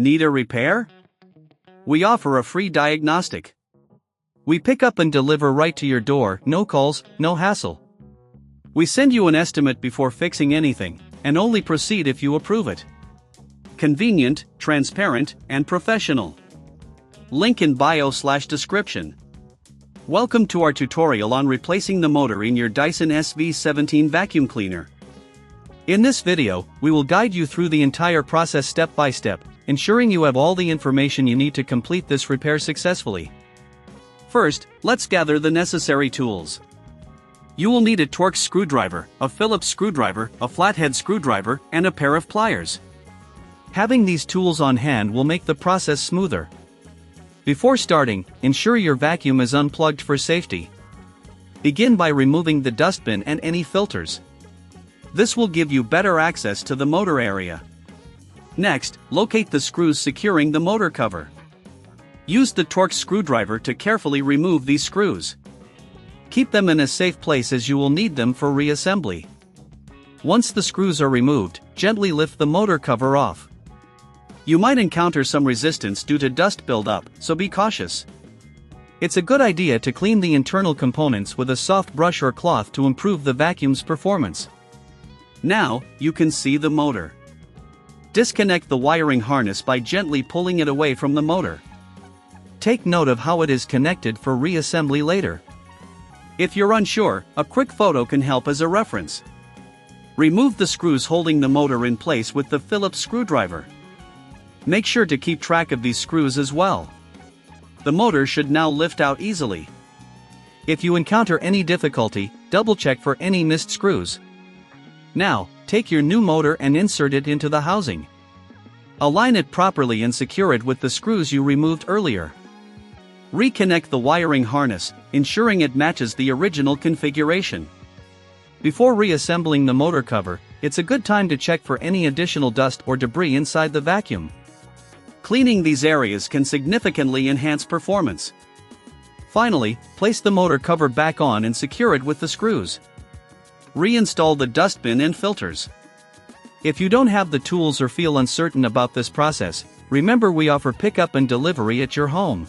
Need a repair? We offer a free diagnostic. We pick up and deliver right to your door, no calls, no hassle. We send you an estimate before fixing anything, and only proceed if you approve it. Convenient, transparent, and professional. Link in bio/description. Welcome to our tutorial on replacing the motor in your Dyson SV17 vacuum cleaner. In this video, we will guide you through the entire process step by step, ensuring you have all the information you need to complete this repair successfully. First, let's gather the necessary tools. You will need a Torx screwdriver, a Phillips screwdriver, a flathead screwdriver, and a pair of pliers. Having these tools on hand will make the process smoother. Before starting, ensure your vacuum is unplugged for safety. Begin by removing the dustbin and any filters. This will give you better access to the motor area. Next, locate the screws securing the motor cover. Use the Torx screwdriver to carefully remove these screws. Keep them in a safe place as you will need them for reassembly. Once the screws are removed, gently lift the motor cover off. You might encounter some resistance due to dust buildup, so be cautious. It's a good idea to clean the internal components with a soft brush or cloth to improve the vacuum's performance. Now, you can see the motor. Disconnect the wiring harness by gently pulling it away from the motor. Take note of how it is connected for reassembly later. If you're unsure, a quick photo can help as a reference. Remove the screws holding the motor in place with the Phillips screwdriver. Make sure to keep track of these screws as well. The motor should now lift out easily. If you encounter any difficulty, double-check for any missed screws. Now, take your new motor and insert it into the housing. Align it properly and secure it with the screws you removed earlier. Reconnect the wiring harness, ensuring it matches the original configuration. Before reassembling the motor cover, it's a good time to check for any additional dust or debris inside the vacuum. Cleaning these areas can significantly enhance performance. Finally, place the motor cover back on and secure it with the screws. Reinstall the dustbin and filters. If you don't have the tools or feel uncertain about this process, remember we offer pickup and delivery at your home.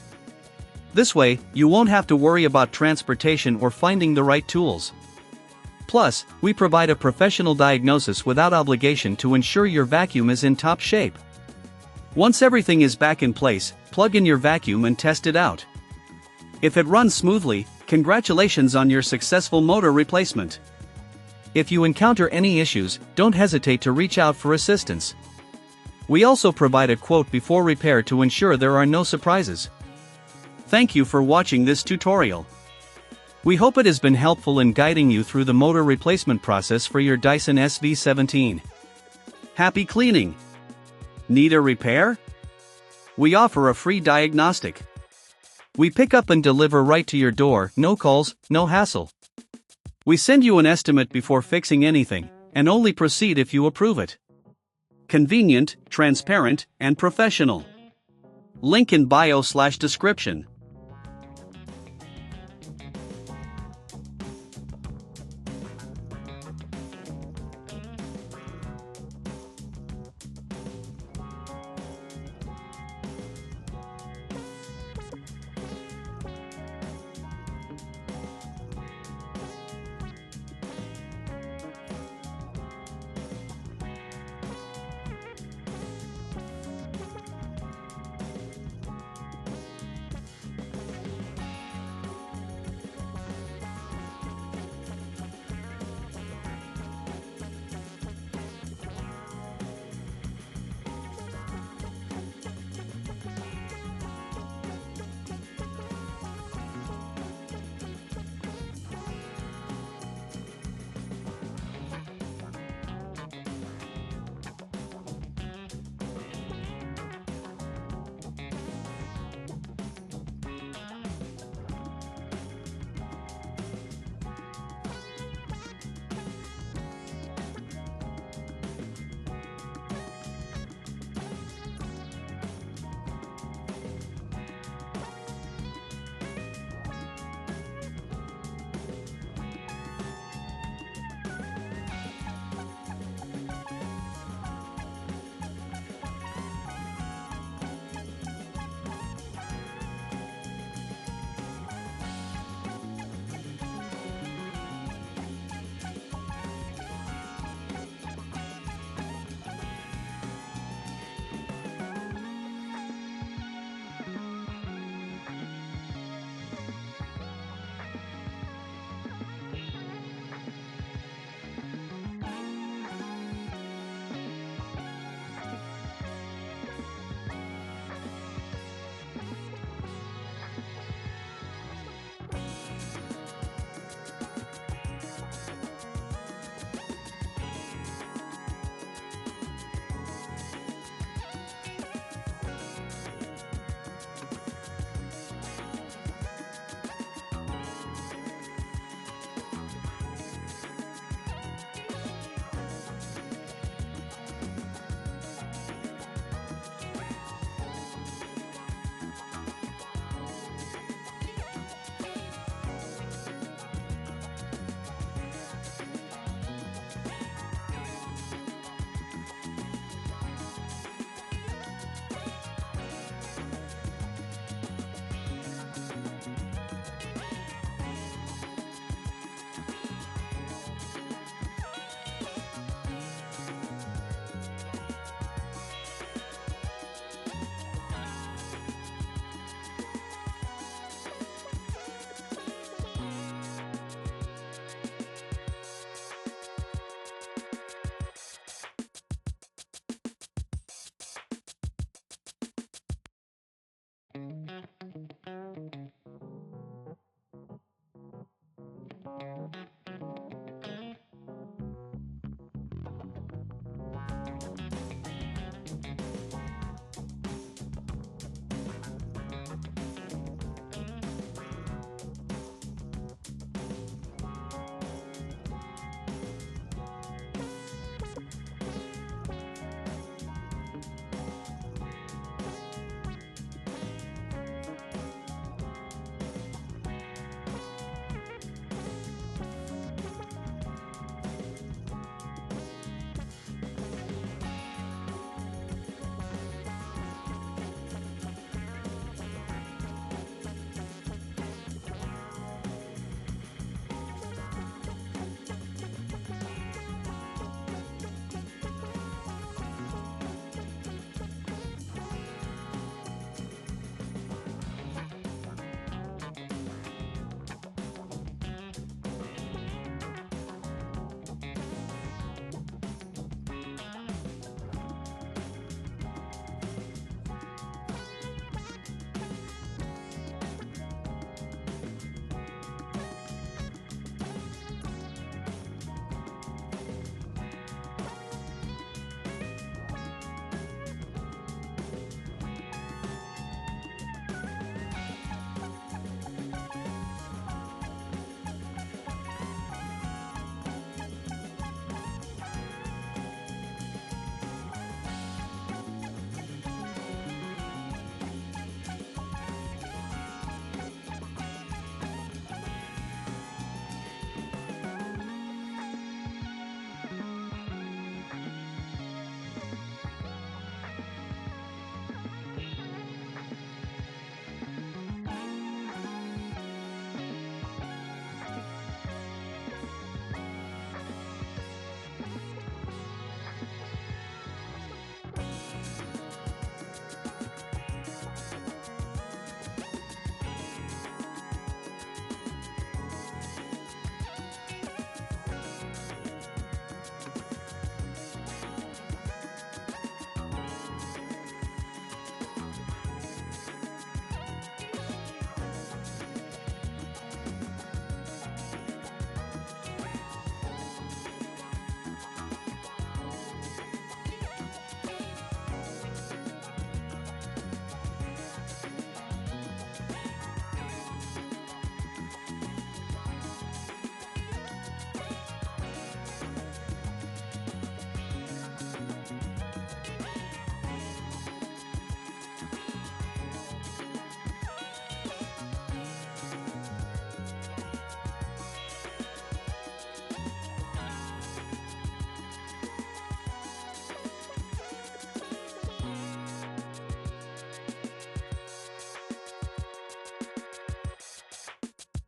This way, you won't have to worry about transportation or finding the right tools. Plus, we provide a professional diagnosis without obligation to ensure your vacuum is in top shape. Once everything is back in place, plug in your vacuum and test it out. If it runs smoothly, congratulations on your successful motor replacement. If you encounter any issues, don't hesitate to reach out for assistance. We also provide a quote before repair to ensure there are no surprises. Thank you for watching this tutorial. We hope it has been helpful in guiding you through the motor replacement process for your Dyson SV17. Happy cleaning! Need a repair? We offer a free diagnostic. We pick up and deliver right to your door, no calls, no hassle. We send you an estimate before fixing anything, and only proceed if you approve it. Convenient, transparent, and professional. Link in bio/description.